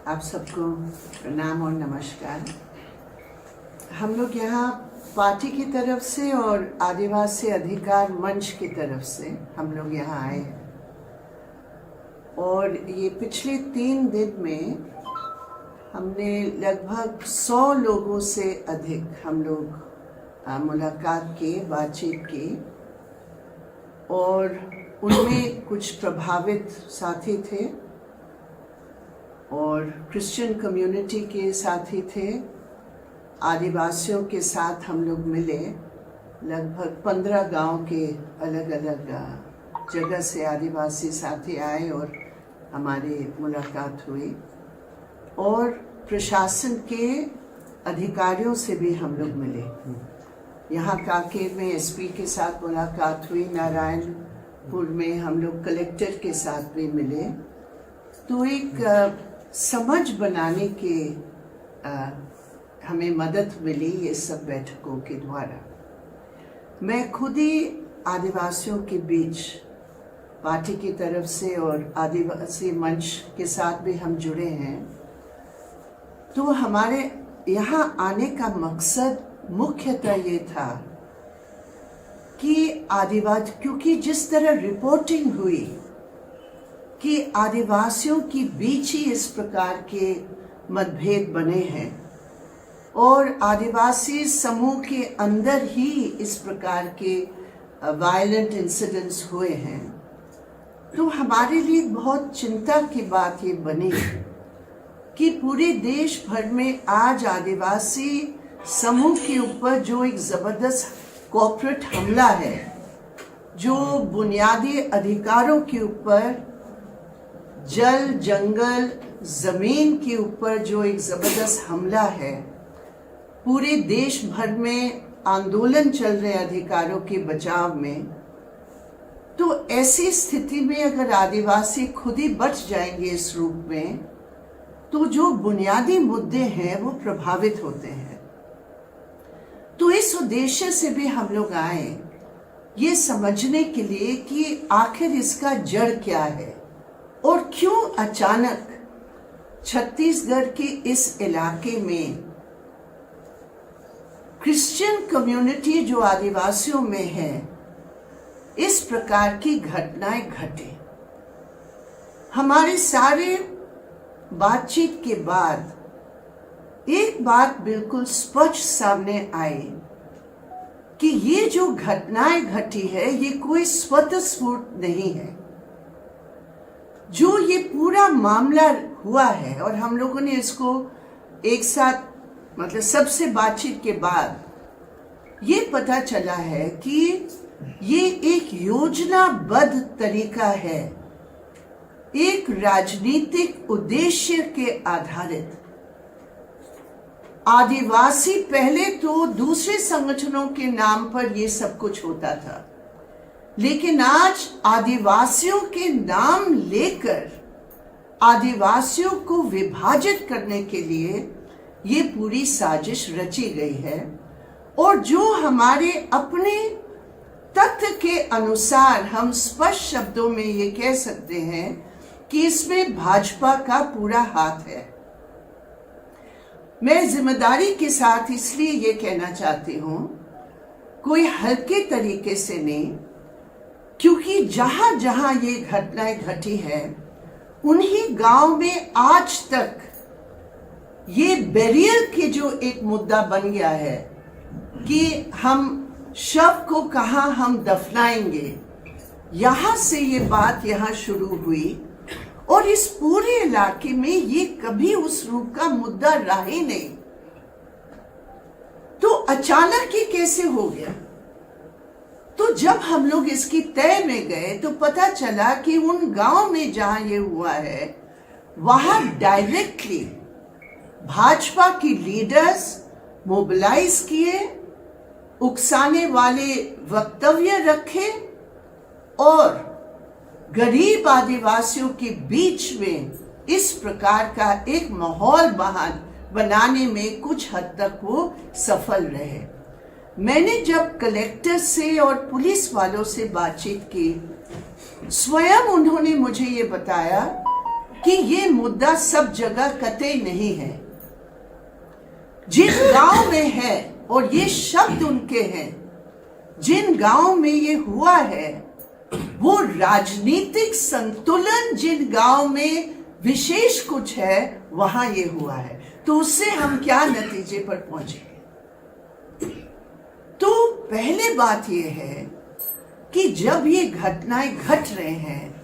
आप सबको प्रणाम और नमस्कार। हम लोग यहाँ पार्टी की तरफ से और आदिवासी अधिकार मंच की तरफ से हम लोग यहाँ आए हैं और ये पिछले 3 दिन में हमने लगभग 100 लोगों से अधिक हम लोग मुलाकात की, बातचीत की और उनमें कुछ प्रभावित साथी थे और क्रिश्चियन कम्युनिटी के साथी थे। आदिवासियों के साथ हम लोग मिले, लगभग 15 गांव के अलग अलग जगह से आदिवासी साथी आए और हमारी मुलाकात हुई और प्रशासन के अधिकारियों से भी हम लोग मिले। यहाँ कांकेर में एसपी के साथ मुलाकात हुई, नारायणपुर में हम लोग कलेक्टर के साथ भी मिले। तो एक समझ बनाने के हमें मदद मिली ये सब बैठकों के द्वारा। मैं खुद ही आदिवासियों के बीच पार्टी की तरफ से और आदिवासी मंच के साथ भी हम जुड़े हैं। तो हमारे यहाँ आने का मकसद मुख्यतः ये था कि क्योंकि जिस तरह रिपोर्टिंग हुई कि आदिवासियों के बीच ही इस प्रकार के मतभेद बने हैं और आदिवासी समूह के अंदर ही इस प्रकार के वायलेंट इंसिडेंट्स हुए हैं, तो हमारे लिए बहुत चिंता की बात ये बनी कि पूरे देश भर में आज आदिवासी समूह के ऊपर जो एक जबरदस्त कॉर्पोरेट हमला है, जो बुनियादी अधिकारों के ऊपर, जल जंगल जमीन के ऊपर जो एक जबरदस्त हमला है, पूरे देश भर में आंदोलन चल रहे अधिकारों के बचाव में, तो ऐसी स्थिति में अगर आदिवासी खुद ही बच जाएंगे इस रूप में, तो जो बुनियादी मुद्दे हैं वो प्रभावित होते हैं। तो इस उद्देश्य से भी हम लोग आए ये समझने के लिए कि आखिर इसका जड़ क्या है और क्यों अचानक छत्तीसगढ़ के इस इलाके में क्रिश्चियन कम्युनिटी जो आदिवासियों में है इस प्रकार की घटनाएं घटे। हमारे सारे बातचीत के बाद एक बात बिल्कुल स्पष्ट सामने आई कि ये जो घटनाएं घटी है ये कोई स्वतःस्फूर्त नहीं है। जो ये पूरा मामला हुआ है और हम लोगों ने इसको एक साथ मतलब सबसे बातचीत के बाद ये पता चला है कि ये एक योजनाबद्ध तरीका है, एक राजनीतिक उद्देश्य के आधारित। आदिवासी पहले तो दूसरे संगठनों के नाम पर ये सब कुछ होता था, लेकिन आज आदिवासियों के नाम लेकर आदिवासियों को विभाजित करने के लिए ये पूरी साजिश रची गई है। और जो हमारे अपने तथ्य के अनुसार हम स्पष्ट शब्दों में ये कह सकते हैं कि इसमें भाजपा का पूरा हाथ है। मैं जिम्मेदारी के साथ इसलिए ये कहना चाहती हूं, कोई हल्के तरीके से नहीं, क्योंकि जहां जहां ये घटनाएं घटी है उन्हीं गांव में आज तक ये बेरियल के जो एक मुद्दा बन गया है कि हम शव को कहां हम दफनाएंगे, यहां से ये बात यहां शुरू हुई और इस पूरे इलाके में ये कभी उस रूप का मुद्दा रहा ही नहीं। तो अचानक ये कैसे हो गया? तो जब हम लोग इसकी तय में गए तो पता चला कि उन गांव में जहां ये हुआ है वहां डायरेक्टली भाजपा की लीडर्स मोबिलाइज किए, उकसाने वाले वक्तव्य रखे और गरीब आदिवासियों के बीच में इस प्रकार का एक माहौल बनाने में कुछ हद तक वो सफल रहे। मैंने जब कलेक्टर से और पुलिस वालों से बातचीत की, स्वयं उन्होंने मुझे ये बताया कि ये मुद्दा सब जगह कतई नहीं है। जिन गांव में है और ये शब्द उनके हैं, जिन गांव में ये हुआ है, वो राजनीतिक संतुलन जिन गांव में विशेष कुछ है वहां ये हुआ है। तो उससे हम क्या नतीजे पर पहुंचे? तो पहले बात ये है कि जब ये घटनाएं घट रहे हैं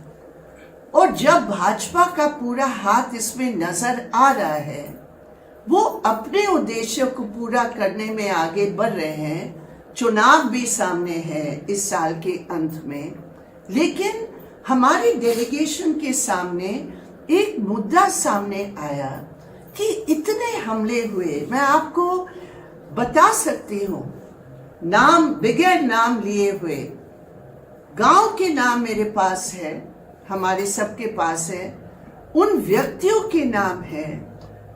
और जब भाजपा का पूरा हाथ इसमें नजर आ रहा है, वो अपने उद्देश्य को पूरा करने में आगे बढ़ रहे हैं। चुनाव भी सामने है इस साल के अंत में, लेकिन हमारी डेलीगेशन के सामने एक मुद्दा सामने आया कि इतने हमले हुए। मैं आपको बता सकती हूँ, नाम बगैर नाम लिए हुए गांव के नाम मेरे पास है, हमारे सबके पास है। उन व्यक्तियों के नाम है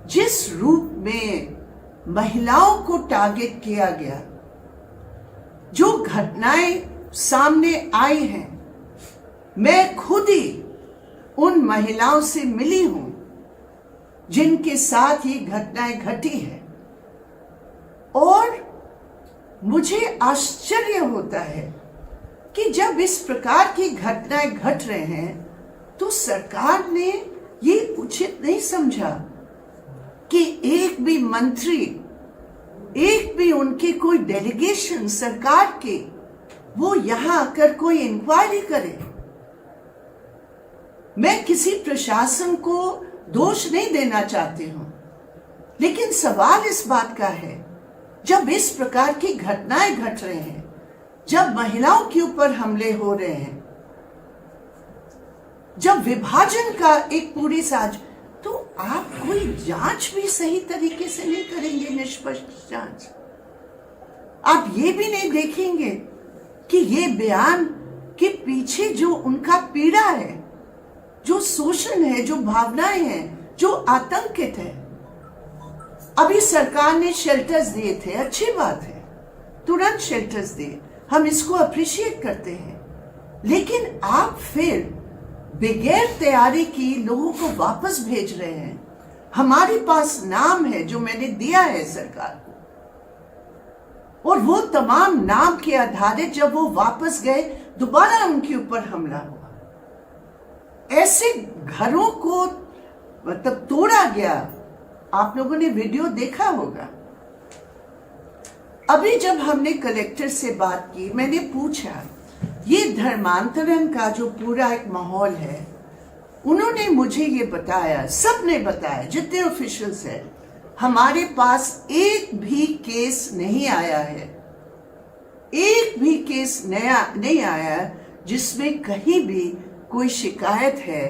जिस रूप में महिलाओं को टारगेट किया गया। जो घटनाएं सामने आई हैं, मैं खुद ही उन महिलाओं से मिली हूं जिनके साथ ये घटनाएं घटी है, और मुझे आश्चर्य होता है कि जब इस प्रकार की घटनाएं घट रहे हैं तो सरकार ने ये उचित नहीं समझा कि एक भी मंत्री, एक भी उनकी कोई डेलीगेशन सरकार के, वो यहां आकर कोई इंक्वायरी करे। मैं किसी प्रशासन को दोष नहीं देना चाहती हूं, लेकिन सवाल इस बात का है, जब इस प्रकार की घटनाएं घट रहे हैं, जब महिलाओं के ऊपर हमले हो रहे हैं, जब विभाजन का एक पूरी साज, तो आप कोई जांच भी सही तरीके से नहीं करेंगे, निष्पक्ष जांच। आप ये भी नहीं देखेंगे कि ये बयान के पीछे जो उनका पीड़ा है, जो शोषण है, जो भावनाएं हैं, जो आतंकित है। अभी सरकार ने शेल्टर्स दिए थे, अच्छी बात है, तुरंत शेल्टर्स दिए, हम इसको अप्रिशिएट करते हैं, लेकिन आप फिर बगैर तैयारी की लोगों को वापस भेज रहे हैं। हमारे पास नाम है जो मैंने दिया है सरकार को, और वो तमाम नाम के आधारित जब वो वापस गए, दोबारा उनके ऊपर हमला हुआ। ऐसे घरों को मतलब तोड़ा गया। आप लोगों ने वीडियो देखा होगा। अभी जब हमने कलेक्टर से बात की, मैंने पूछा ये धर्मांतरण का जो पूरा एक माहौल है, उन्होंने मुझे ये बताया, सबने बताया, जितने ऑफिशियल्स हैं, हमारे पास एक भी केस नहीं आया है, एक भी केस नया नहीं आया जिसमें कहीं भी कोई शिकायत है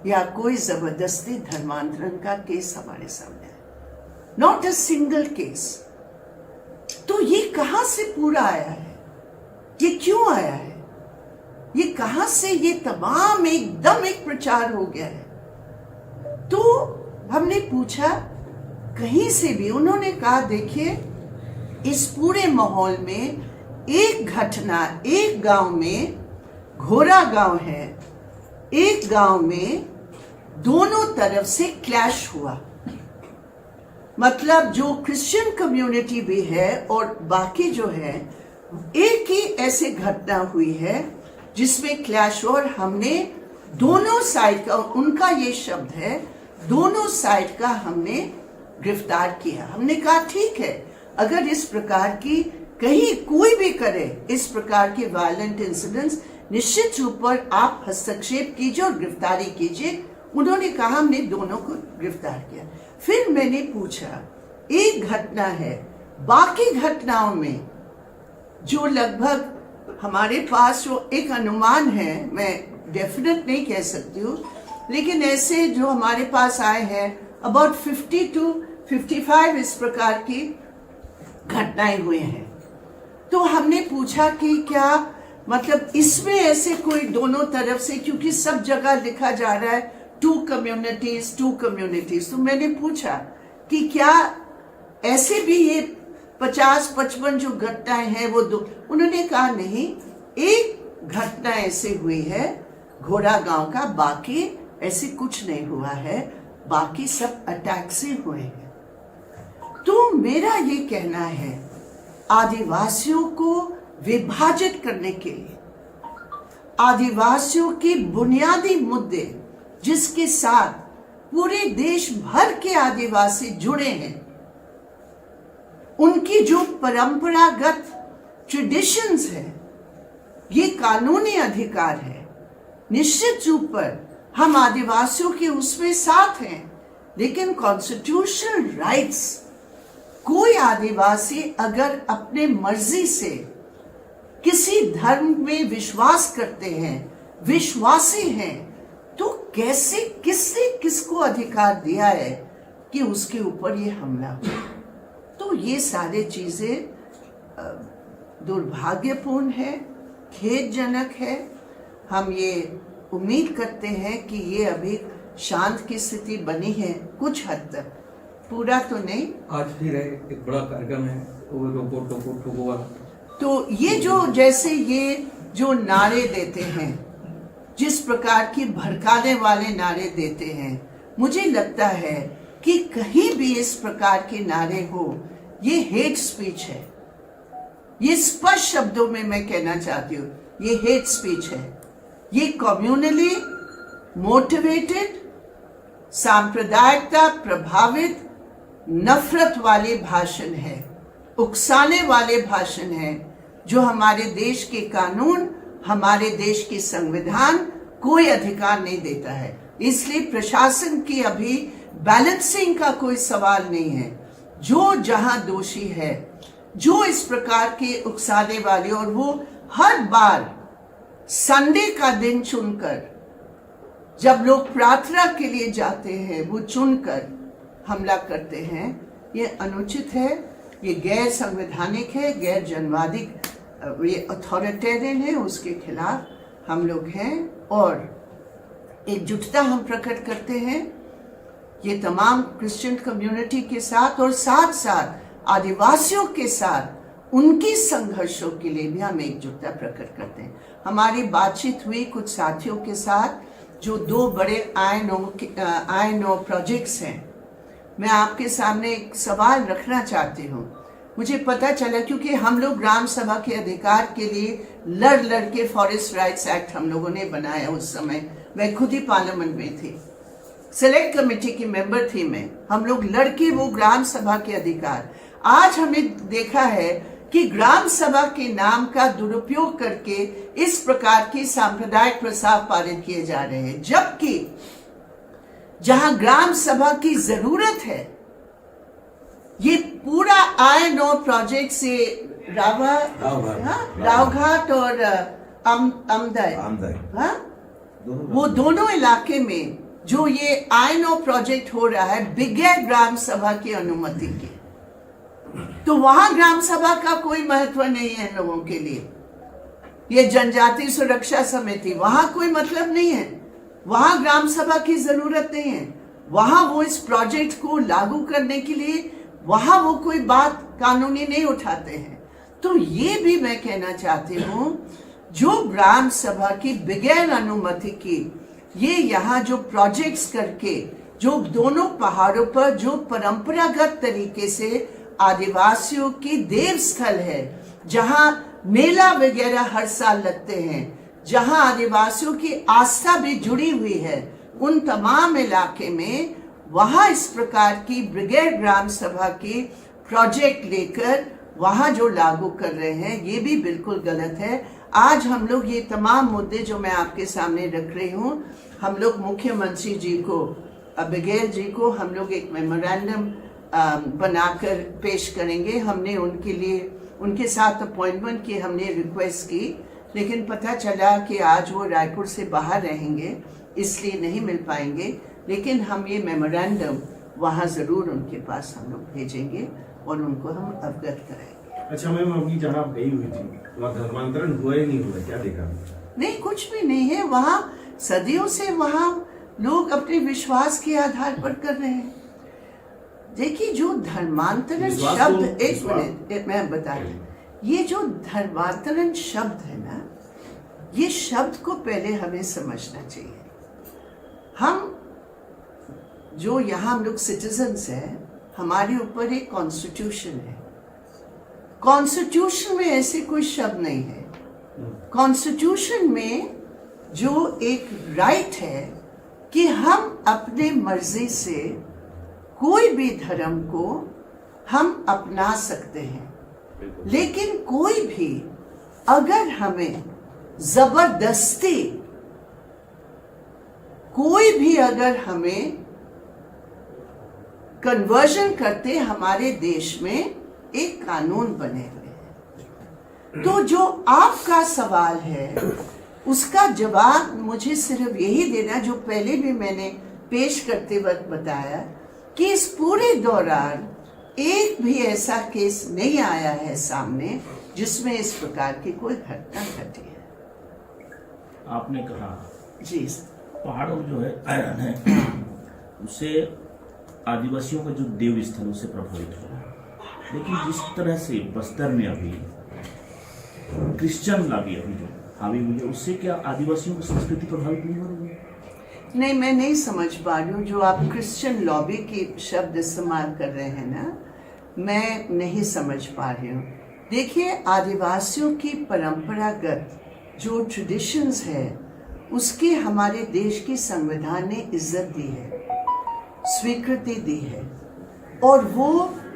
या कोई जबरदस्ती धर्मांतरण का केस हमारे सामने है। Not a single case. तो ये कहां से पूरा आया है? ये क्यों आया है? ये कहां से ये तमाम एकदम एक प्रचार हो गया है? तो हमने पूछा कहीं से भी, उन्होंने कहा देखिए, इस पूरे माहौल में एक घटना, एक गांव में, घोरा गांव है, एक गांव में दोनों तरफ से क्लैश हुआ। मतलब जो क्रिश्चियन कम्युनिटी भी है और बाकी जो है, एक ही ऐसे घटना हुई है जिसमें क्लैश, और हमने दोनों साइड का, उनका ये शब्द है, दोनों साइड का हमने गिरफ्तार किया। हमने कहा ठीक है, अगर इस प्रकार की कहीं कोई भी करे इस प्रकार के वायलेंट इंसिडेंट्स, निश्चित रूप पर आप हस्तक्षेप कीजिए और गिरफ्तारी कीजिए। उन्होंने कहा हमने दोनों को गिरफ्तार किया। फिर मैंने पूछा, एक घटना है, बाकी घटनाओं में जो लगभग हमारे पास जो एक अनुमान है, मैं डेफिनेट नहीं कह सकती हूँ, लेकिन ऐसे जो हमारे पास आए हैं अबाउट 50 to 55 इस प्रकार की घटनाएं हुए हैं। तो हमने पूछा कि क्या मतलब इसमें ऐसे कोई दोनों तरफ से, क्योंकि सब जगह लिखा जा रहा है टू कम्युनिटीज, तो मैंने पूछा कि क्या ऐसे भी ये 50-55 जो घटनाएं हैं वो दो? उन्होंने कहा नहीं, एक घटना ऐसे हुई है घोड़ा गांव का, बाकी ऐसे कुछ नहीं हुआ है, बाकी सब अटैक से हुए हैं। तो मेरा ये कहना है, आदिवासियों को विभाजित करने के लिए, आदिवासियों के बुनियादी मुद्दे जिसके साथ पूरे देश भर के आदिवासी जुड़े हैं, उनकी जो परंपरागत ट्रेडिशंस है, ये कानूनी अधिकार है। निश्चित रूप पर हम आदिवासियों के उसमें साथ हैं, लेकिन कॉन्स्टिट्यूशनल राइट्स, कोई आदिवासी अगर अपने मर्जी से किसी धर्म में विश्वास करते हैं, विश्वासी हैं, तो कैसे किसने किसको अधिकार दिया है कि उसके ऊपर ये हमला हो? तो ये सारे चीजें दुर्भाग्यपूर्ण है, खेदजनक है। हम ये उम्मीद करते हैं कि ये अभी शांत की स्थिति बनी है कुछ हद तक, पूरा तो नहीं। आज फिर एक बड़ा कार्यक्रम है टोको वाला। तो ये जो जैसे ये जो नारे देते हैं, जिस प्रकार की भड़काने वाले नारे देते हैं, मुझे लगता है कि कहीं भी इस प्रकार के नारे हो, ये हेट स्पीच है। ये स्पष्ट शब्दों में मैं कहना चाहती हूँ, ये हेट स्पीच है। ये कम्युनली मोटिवेटेड, सांप्रदायिकता प्रभावित, नफरत वाले भाषण है, उकसाने वाले भाषण है, जो हमारे देश के कानून, हमारे देश की संविधान कोई अधिकार नहीं देता है। इसलिए प्रशासन की अभी बैलेंसिंग का कोई सवाल नहीं है। जो जहां दोषी है, जो इस प्रकार के उकसाने वाले, और वो हर बार संडे का दिन चुनकर, जब लोग प्रार्थना के लिए जाते हैं, वो चुनकर हमला करते हैं, ये अनुचित है, ये गैर संवैधानिक है, गैर जनवादिक, ये अथॉरिटेरियन है, उसके खिलाफ हम लोग हैं। और एकजुटता हम प्रकट करते हैं ये तमाम क्रिश्चियन कम्युनिटी के साथ, और साथ साथ आदिवासियों के साथ उनकी संघर्षों के लिए भी हम एकजुटता प्रकट करते हैं। हमारी बातचीत हुई कुछ साथियों के साथ, जो 2 बड़े INO प्रोजेक्ट्स हैं। मैं आपके सामने एक सवाल रखना चाहती हूँ। मुझे पता चला, क्योंकि हम लोग ग्राम सभा के अधिकार के लिए लड़ के फॉरेस्ट राइट्स एक्ट हम लोगों ने बनाया। उस समय मैं खुद ही पार्लियामेंट में थी, सेलेक्ट कमेटी की मेंबर थी मैं। हम लोग लड़के वो ग्राम सभा के अधिकार, आज हमें देखा है कि ग्राम सभा के नाम का दुरुपयोग करके इस प्रकार की सांप्रदायिक प्रस्ताव पारित किए जा रहे हैं, जबकि जहां ग्राम सभा की जरूरत है, ये पूरा INO प्रोजेक्ट से रावघाट और अमदय, वो दोनों इलाके में जो ये INO प्रोजेक्ट हो रहा है बगैर ग्राम सभा की अनुमति के, तो वहां ग्राम सभा का कोई महत्व नहीं है इन लोगों के लिए। ये जनजाति सुरक्षा समिति, वहां कोई मतलब नहीं है, वहां ग्राम सभा की जरूरत नहीं है। वहां वो इस प्रोजेक्ट को लागू करने के लिए वहां वो कोई बात कानूनी नहीं उठाते हैं। तो ये भी मैं कहना चाहती हूँ, जो ग्राम सभा की बगैर अनुमति की ये यहाँ जो प्रोजेक्ट्स करके, जो दोनों पहाड़ों पर जो परंपरागत तरीके से आदिवासियों की देव स्थल है, जहाँ मेला वगैरह हर साल लगते हैं, जहाँ आदिवासियों की आस्था भी जुड़ी हुई है, उन तमाम इलाके में वहाँ इस प्रकार की ब्रिगेड ग्राम सभा की प्रोजेक्ट लेकर वहाँ जो लागू कर रहे हैं, ये भी बिल्कुल गलत है। आज हम लोग ये तमाम मुद्दे जो मैं आपके सामने रख रही हूँ, हम लोग मुख्यमंत्री जी को, बघेल जी को हम लोग एक मेमोरेंडम बनाकर पेश करेंगे। हमने उनके लिए उनके साथ अपॉइंटमेंट की हमने रिक्वेस्ट की, लेकिन पता चला कि आज वो रायपुर से बाहर रहेंगे, इसलिए नहीं मिल पाएंगे। लेकिन हम ये मेमोरेंडम वहाँ ज़रूर उनके पास हम लोग भेजेंगे और उनको हम अवगत कराएंगे। अच्छा मैम, अभी जहाँ आप गई हुई थी वहाँ धर्मांतरण हुआ ही नहीं हुआ, क्या देखा? नहीं, कुछ भी नहीं है। वहाँ सदियों से वहाँ लोग अपने विश्वास के आधार पर कर रहे हैं। देखिए, जो धर्मांतरण शब्द, एक मिनट मैं बता रही हूँ, ये जो धर्मांतरण शब्द है ना, ये शब्द को पहले हमें समझना चाहिए। हम जो यहाँ हम लोग सिटीजन्स हैं, हमारे ऊपर एक कॉन्स्टिट्यूशन है। कॉन्स्टिट्यूशन में ऐसे कोई शब्द नहीं है। कॉन्स्टिट्यूशन में जो एक राइट है कि हम अपने मर्जी से कोई भी धर्म को हम अपना सकते हैं, लेकिन कोई भी अगर हमें जबरदस्ती, कोई भी अगर हमें कन्वर्जन करते, हमारे देश में एक कानून बने हुए हैं। तो जो आपका सवाल है उसका जवाब मुझे सिर्फ यही देना, जो पहले भी मैंने पेश करते वक्त बताया, कि इस पूरे दौरान एक भी ऐसा केस नहीं आया है सामने जिसमें इस प्रकार की कोई घटना घटी है। आपने कहा जी, पहाड़ों जो है आयरन है उससे आदिवासियों का जो देव स्थल उससे प्रभावित हुआ, लेकिन जिस तरह से बस्तर में अभी क्रिश्चियन लागी अभी जो हावी हुई है, उससे क्या आदिवासियों की संस्कृति प्रभावित नहीं हो रही है? नहीं, मैं नहीं समझ पा रही हूँ। जो आप क्रिश्चियन लॉबी की शब्द इस्तेमाल कर रहे हैं ना, मैं नहीं समझ पा रही हूँ। देखिए, आदिवासियों की परंपरागत जो ट्रेडिशंस है उसकी हमारे देश की संविधान ने इज्जत दी है, स्वीकृति दी है, और वो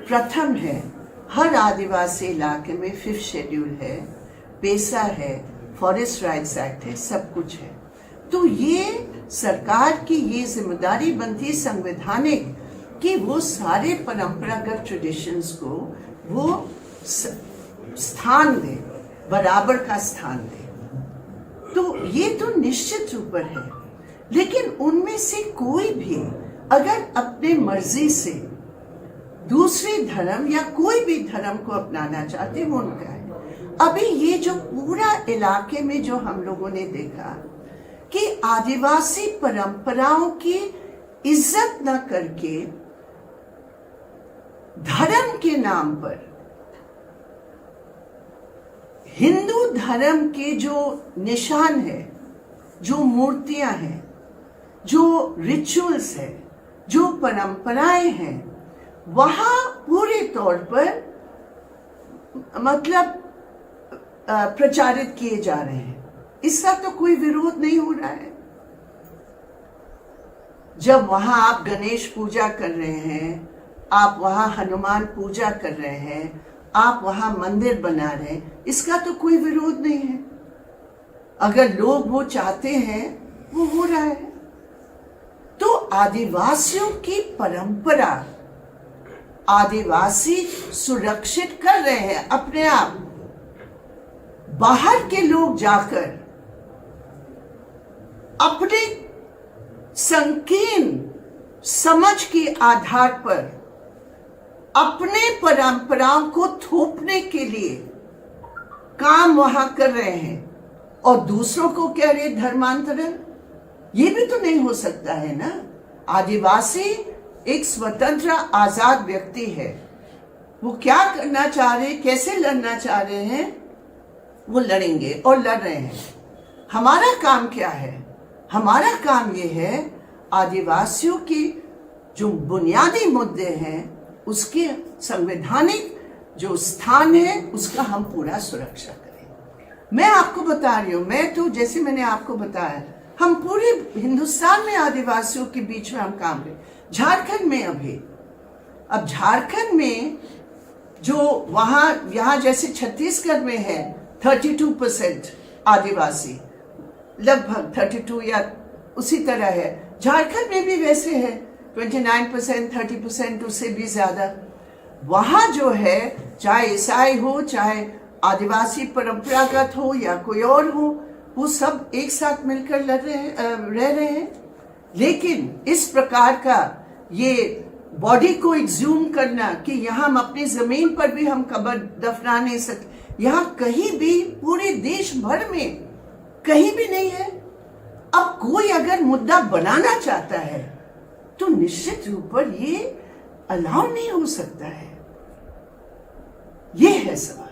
प्रथम है। हर आदिवासी इलाके में 5th शेड्यूल है, पेसा है, फॉरेस्ट राइट्स एक्ट है, सब कुछ है। तो ये सरकार की ये जिम्मेदारी बनती संवैधानिक कि वो सारे परंपरागत ट्रेडिशंस को वो स्थान दे, बराबर का स्थान दे। तो ये तो निश्चित रूप है, लेकिन उनमें से कोई भी अगर अपने मर्जी से दूसरे धर्म या कोई भी धर्म को अपनाना चाहते, वो उनका है। अभी ये जो पूरा इलाके में जो हम लोगों ने देखा कि आदिवासी परंपराओं की इज्जत न करके धर्म के नाम पर हिंदू धर्म के जो निशान है, जो मूर्तियां हैं, जो रिचुअल्स है, जो परंपराएं हैं, वहां पूरे तौर पर मतलब प्रचारित किए जा रहे हैं। इसका तो कोई विरोध नहीं हो रहा है। जब वहां आप गणेश पूजा कर रहे हैं, आप वहां हनुमान पूजा कर रहे हैं, आप वहां मंदिर बना रहे हैं, इसका तो कोई विरोध नहीं है। अगर लोग वो चाहते हैं, वो हो रहा है। तो आदिवासियों की परंपरा आदिवासी सुरक्षित कर रहे हैं अपने आप। बाहर के लोग जाकर अपने संकीर्ण समझ के आधार पर अपने परंपराओं को थोपने के लिए काम वहां कर रहे हैं, और दूसरों को कह रहे धर्मांतरण। ये भी तो नहीं हो सकता है ना। आदिवासी एक स्वतंत्र आजाद व्यक्ति है, वो क्या करना चाह रहे, कैसे लड़ना चाह रहे हैं, वो लड़ेंगे और लड़ रहे हैं। हमारा काम क्या है? हमारा काम ये है आदिवासियों की जो बुनियादी मुद्दे हैं उसके संवैधानिक जो स्थान है उसका हम पूरा सुरक्षा करें। मैं आपको बता रही हूँ, मैं तो जैसे मैंने आपको बताया, हम पूरे हिंदुस्तान में आदिवासियों के बीच में हम काम करें। झारखंड में अब झारखंड में जो वहां यहाँ जैसे छत्तीसगढ़ में है 32% आदिवासी, लगभग 32 या उसी तरह है। झारखंड में भी वैसे है 29%, 30%, उससे भी ज्यादा। वहां जो है, चाहे ईसाई हो, चाहे आदिवासी परंपरागत हो या कोई और हो, वो सब एक साथ मिलकर रह रहे हैं। लेकिन इस प्रकार का ये बॉडी को एक्सह्यूम करना कि यहाँ हम अपनी जमीन पर भी हम कब्र दफना नहीं सकते, यहाँ कहीं भी पूरे देश भर में कहीं भी नहीं है। अब कोई अगर मुद्दा बनाना चाहता है तो निश्चित रूप पर ये अलाउ नहीं हो सकता है। ये है सवाल।